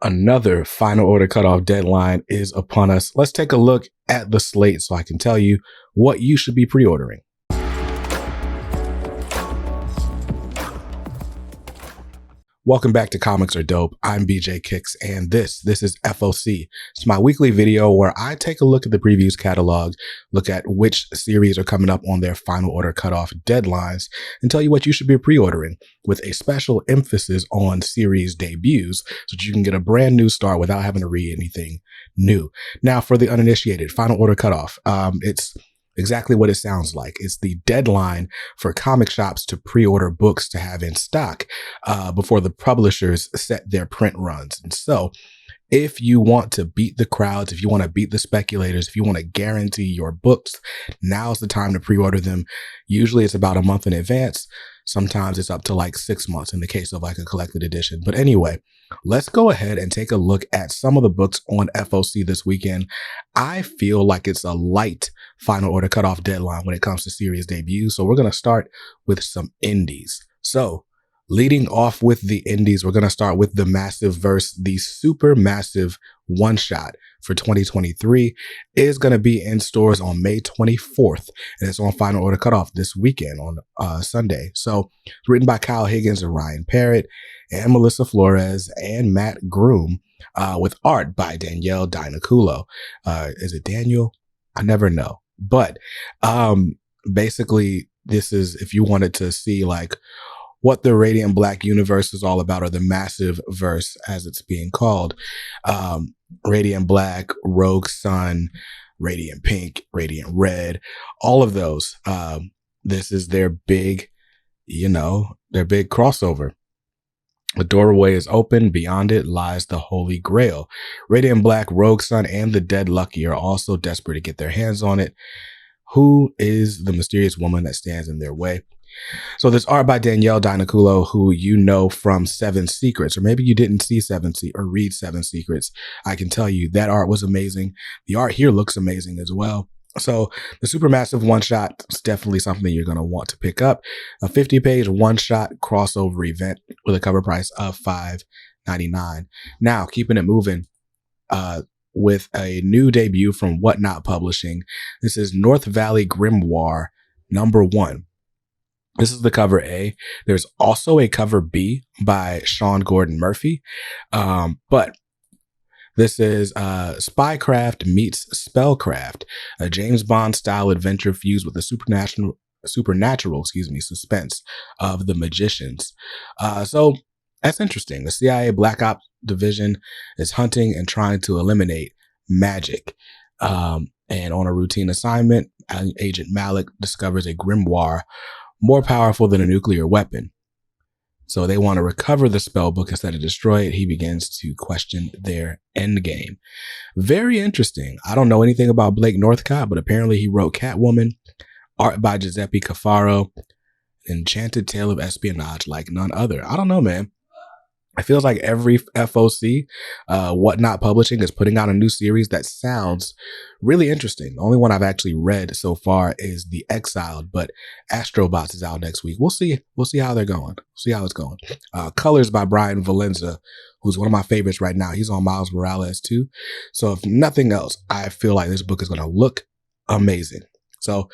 Another final order cutoff deadline is upon us. Let's take a look at the slate so I can tell you what you should be pre-ordering. Welcome back to Comics Are Dope. I'm BJ Kicks, and this is FOC. It's my weekly video where I take a look at the previews catalog, look at which series are coming up on their final order cutoff deadlines, and tell you what you should be pre-ordering, with a special emphasis on series debuts so that you can get a brand new start without having to read anything new. Now, for the uninitiated, final order cutoff, it's exactly what it sounds like. It's the deadline for comic shops to pre-order books to have in stock before the publishers set their print runs. And so if you want to beat the crowds, if you want to beat the speculators, if you want to guarantee your books, now's the time to pre-order them. Usually it's about a month in advance. Sometimes it's up to like 6 months in the case of like a collected edition. But anyway, let's go ahead and take a look at some of the books on FOC this weekend. I feel like it's a light final order cutoff deadline when it comes to series debuts. So we're going to start with some indies. So leading off with the indies, we're going to start with the Massiveverse. The Supermassive One Shot for 2023 is going to be in stores on May 24th, and it's on final order cutoff this weekend on Sunday. So it's written by Kyle Higgins and Ryan Parrott and Melissa Flores and Matt Groom, with art by Danielle Dinaculo. Is it Daniel? I never know. But basically, this is if you wanted to see like what the Radiant Black universe is all about, or the Massiveverse as it's being called. Radiant Black, Rogue Sun, Radiant Pink, Radiant Red, all of those. This is their big, their big crossover. The doorway is open. Beyond it lies the Holy Grail. Radiant Black, Rogue Sun, and the Dead Lucky are also desperate to get their hands on it. Who is the mysterious woman that stands in their way? So there's art by Danielle Dinaculo, who you know from Seven Secrets, or maybe you didn't see read Seven Secrets. I can tell you that art was amazing. The art here looks amazing as well. So the Supermassive One Shot is definitely something you're going to want to pick up. A 50-page one-shot crossover event with a cover price of $5.99. Now, keeping it moving, with a new debut from Whatnot Publishing. This is North Valley Grimoire #1. This is the cover A. There's also a cover B by Sean Gordon Murphy. But this is Spycraft meets Spellcraft, a James Bond style adventure fused with the supernatural suspense of the magicians. So that's interesting. The CIA Black Ops division is hunting and trying to eliminate magic. And on a routine assignment, Agent Malik discovers a grimoire more powerful than a nuclear weapon. So they want to recover the spell book instead of destroy it. He begins to question their endgame. Very interesting. I don't know anything about Blake Northcott, but apparently he wrote Catwoman, art by Giuseppe Cafaro, enchanted tale of espionage like none other. I don't know, man. It feels like every FOC, Whatnot Publishing is putting out a new series that sounds really interesting. The only one I've actually read so far is The Exiled, but Astrobots is out next week. We'll see. We'll see how they're going. See how it's going. Colors by Brian Valenza, who's one of my favorites right now. He's on Miles Morales too. So if nothing else, I feel like this book is going to look amazing. So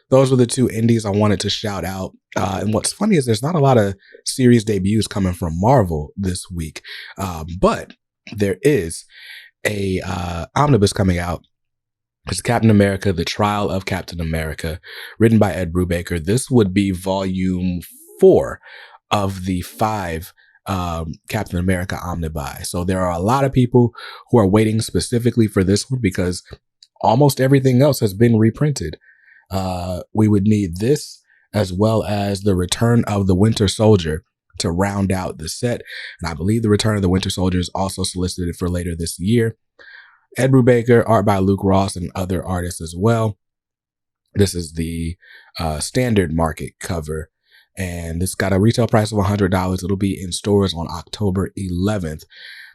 those were the two indies I wanted to shout out. And what's funny is there's not a lot of series debuts coming from Marvel this week. But there is a omnibus coming out. It's Captain America, The Trial of Captain America, written by Ed Brubaker. This would be volume 4 of the 5 Captain America omnibuy. So there are a lot of people who are waiting specifically for this one because almost everything else has been reprinted. We would need this as well as the Return of the Winter Soldier to round out the set. And I believe the Return of the Winter Soldier is also solicited for later this year. Ed Brubaker, art by Luke Ross and other artists as well. This is the standard market cover, and it's got a retail price of $100. It'll be in stores on October 11th,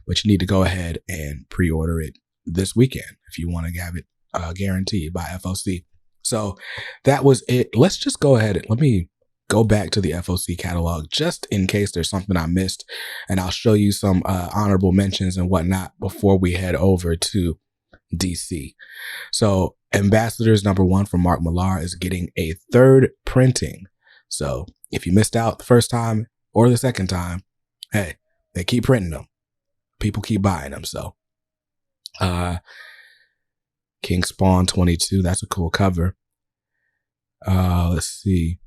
but you need to go ahead and pre-order it this weekend if you want to have it guaranteed by FOC. So that was it. Let's just go ahead and let me go back to the FOC catalog just in case there's something I missed, and I'll show you some honorable mentions and whatnot before we head over to DC. So Ambassadors #1 from Mark Millar is getting a 3rd printing. So if you missed out the first time or the second time, hey, they keep printing them. People keep buying them. So King Spawn 22, that's a cool cover. Let's see.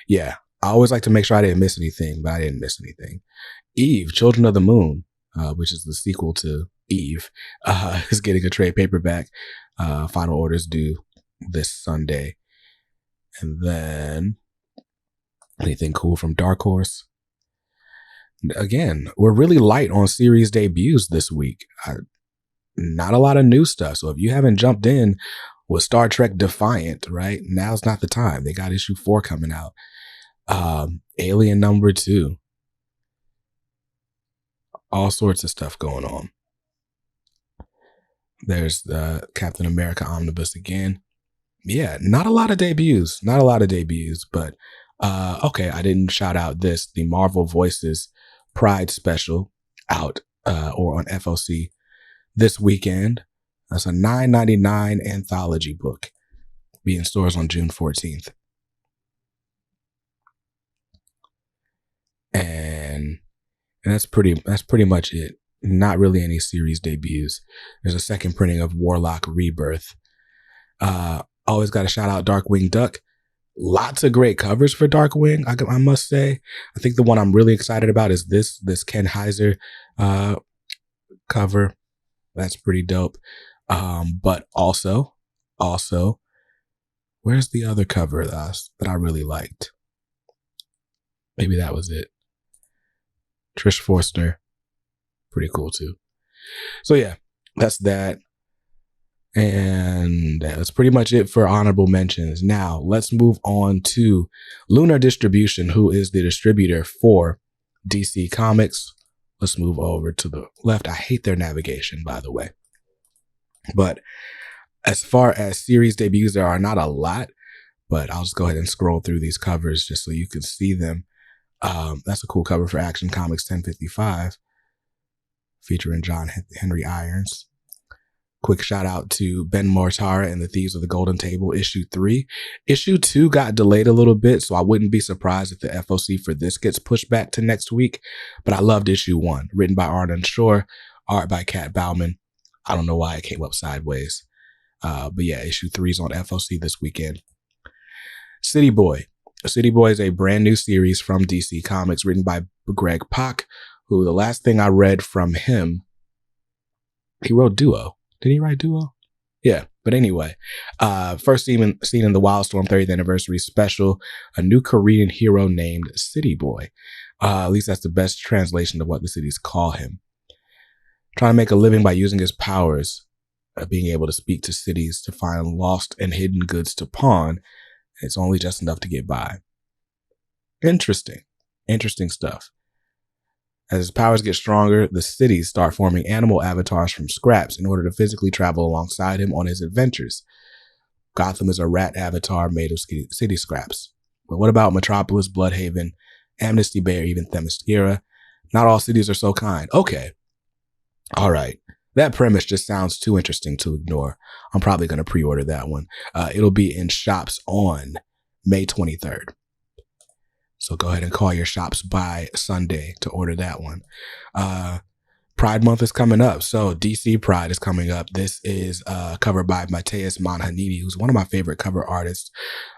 Yeah, I always like to make sure I didn't miss anything, but I didn't miss anything. Eve, Children of the Moon, which is the sequel to Eve, is getting a trade paperback. Final orders due this Sunday. And then anything cool from Dark Horse? Again, we're really light on series debuts this week. Not a lot of new stuff. So if you haven't jumped in with Star Trek Defiant, right, now's not the time. They got issue 4 coming out. Alien #2. All sorts of stuff going on. There's the Captain America Omnibus again. Yeah, not a lot of debuts. But okay, I didn't shout out this, the Marvel Voices Pride special out or on FOC this weekend. That's a $9.99 anthology book. Be in stores on June 14th. And that's pretty much it. Not really any series debuts. There's a 2nd printing of Warlock Rebirth. Always got to shout out Darkwing Duck. Lots of great covers for Darkwing, I must say. I think the one I'm really excited about is this Ken Heiser cover. That's pretty dope. But also, where's the other cover that I really liked? Maybe that was it. Trish Forster. Pretty cool too. So yeah, that's that. And that's pretty much it for honorable mentions. Now, let's move on to Lunar Distribution, who is the distributor for DC Comics. Let's move over to the left. I hate their navigation, by the way. But as far as series debuts, there are not a lot, but I'll just go ahead and scroll through these covers just so you can see them. That's a cool cover for Action Comics 1055, featuring John Henry Irons. Quick shout out to Ben Mortara and the Thieves of the Golden Table, issue 3. Issue 2 got delayed a little bit, so I wouldn't be surprised if the FOC for this gets pushed back to next week. But I loved issue 1, written by Arnon Shore, art by Kat Bauman. I don't know why it came up sideways. But yeah, issue 3 is on FOC this weekend. City Boy. City Boy is a brand new series from DC Comics, written by Greg Pak, who the last thing I read from him, he wrote Duo. Did he write Duo? Yeah, but anyway, first seen in the Wildstorm 30th anniversary special, a new Korean hero named City Boy. At least that's the best translation of what the cities call him. Trying to make a living by using his powers, being able to speak to cities to find lost and hidden goods to pawn. It's only just enough to get by. Interesting stuff. As his powers get stronger, the cities start forming animal avatars from scraps in order to physically travel alongside him on his adventures. Gotham is a rat avatar made of city scraps. But what about Metropolis, Bloodhaven, Amnesty Bay, or even Themyscira? Not all cities are so kind. Okay. All right. That premise just sounds too interesting to ignore. I'm probably going to pre-order that one. It'll be in shops on May 23rd. So go ahead and call your shops by Sunday to order that one. Pride Month is coming up. So DC Pride is coming up. This is covered by Mateus Manhanini, who's one of my favorite cover artists.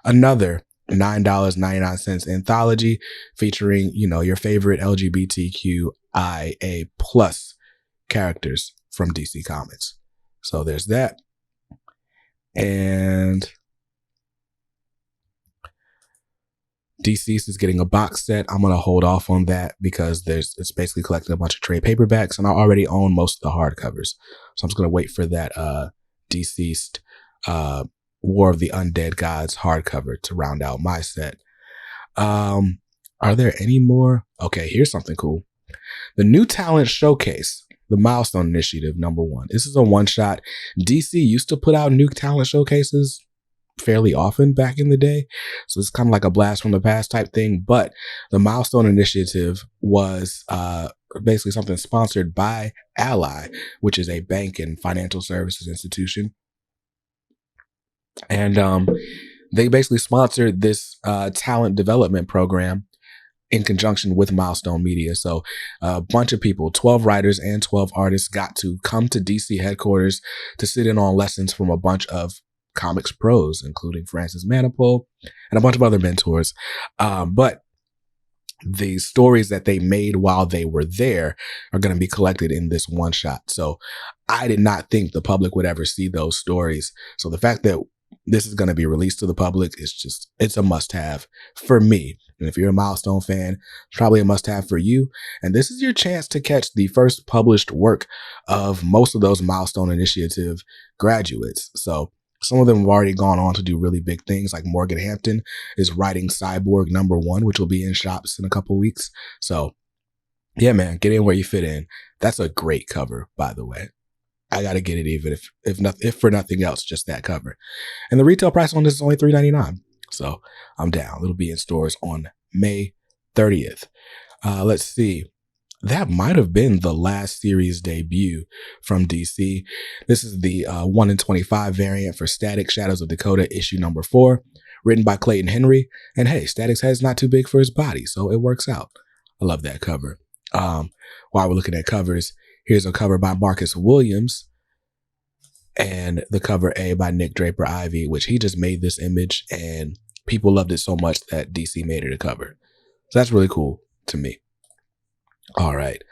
Another $9.99 anthology featuring, your favorite LGBTQIA plus characters from DC Comics. So there's that. And DCeased is getting a box set. I'm going to hold off on that because it's basically collecting a bunch of trade paperbacks, and I already own most of the hardcovers. So I'm just going to wait for that DCeased War of the Undead Gods hardcover to round out my set. Are there any more? Okay, here's something cool. The New Talent Showcase, the Milestone Initiative #1. This is a one-shot. DC used to put out new talent showcases fairly often back in the day. So it's kind of like a blast from the past type thing. But the Milestone Initiative was basically something sponsored by Ally, which is a bank and financial services institution. And they basically sponsored this talent development program in conjunction with Milestone Media. So a bunch of people, 12 writers and 12 artists, got to come to DC headquarters to sit in on lessons from a bunch of comics pros, including Francis Manapul and a bunch of other mentors. But the stories that they made while they were there are going to be collected in this one shot. So I did not think the public would ever see those stories. So the fact that this is going to be released to the public is it's a must have for me. And if you're a Milestone fan, it's probably a must have for you. And this is your chance to catch the first published work of most of those Milestone Initiative graduates. So some of them have already gone on to do really big things, like Morgan Hampton is writing Cyborg #1, which will be in shops in a couple weeks. So yeah, man, get in where you fit in. That's a great cover, by the way. I got to get it even if for nothing else, just that cover. And the retail price on this is only $3.99. So I'm down. It'll be in stores on May 30th. Let's see. That might have been the last series debut from DC. This is the 1 in 25 variant for Static Shadows of Dakota issue #4, written by Clayton Henry. And hey, Static's head's not too big for his body, so it works out. I love that cover. While we're looking at covers, here's a cover by Marcus Williams and the cover A by Nick Draper Ivy, which he just made this image and people loved it so much that DC made it a cover. So that's really cool to me. All right.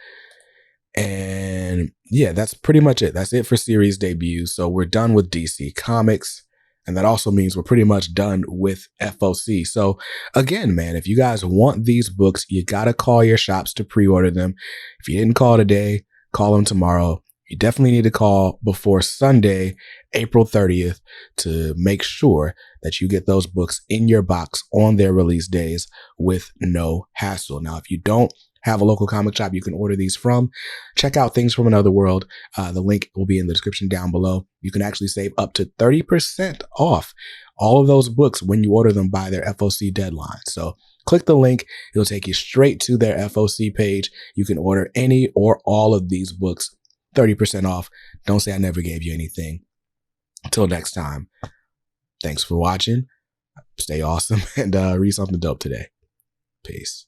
And yeah, that's pretty much it. That's it for series debuts. So we're done with DC Comics. And that also means we're pretty much done with FOC. So again, man, if you guys want these books, you got to call your shops to pre-order them. If you didn't call today, call them tomorrow. You definitely need to call before Sunday, April 30th, to make sure that you get those books in your box on their release days with no hassle. Now, if you don't have a local comic shop you can order these from, check out Things from Another World. The link will be in the description down below. You can actually save up to 30% off all of those books when you order them by their FOC deadline. So click the link. It'll take you straight to their FOC page. You can order any or all of these books, 30% off. Don't say I never gave you anything. Until next time, thanks for watching. Stay awesome and read something dope today. Peace.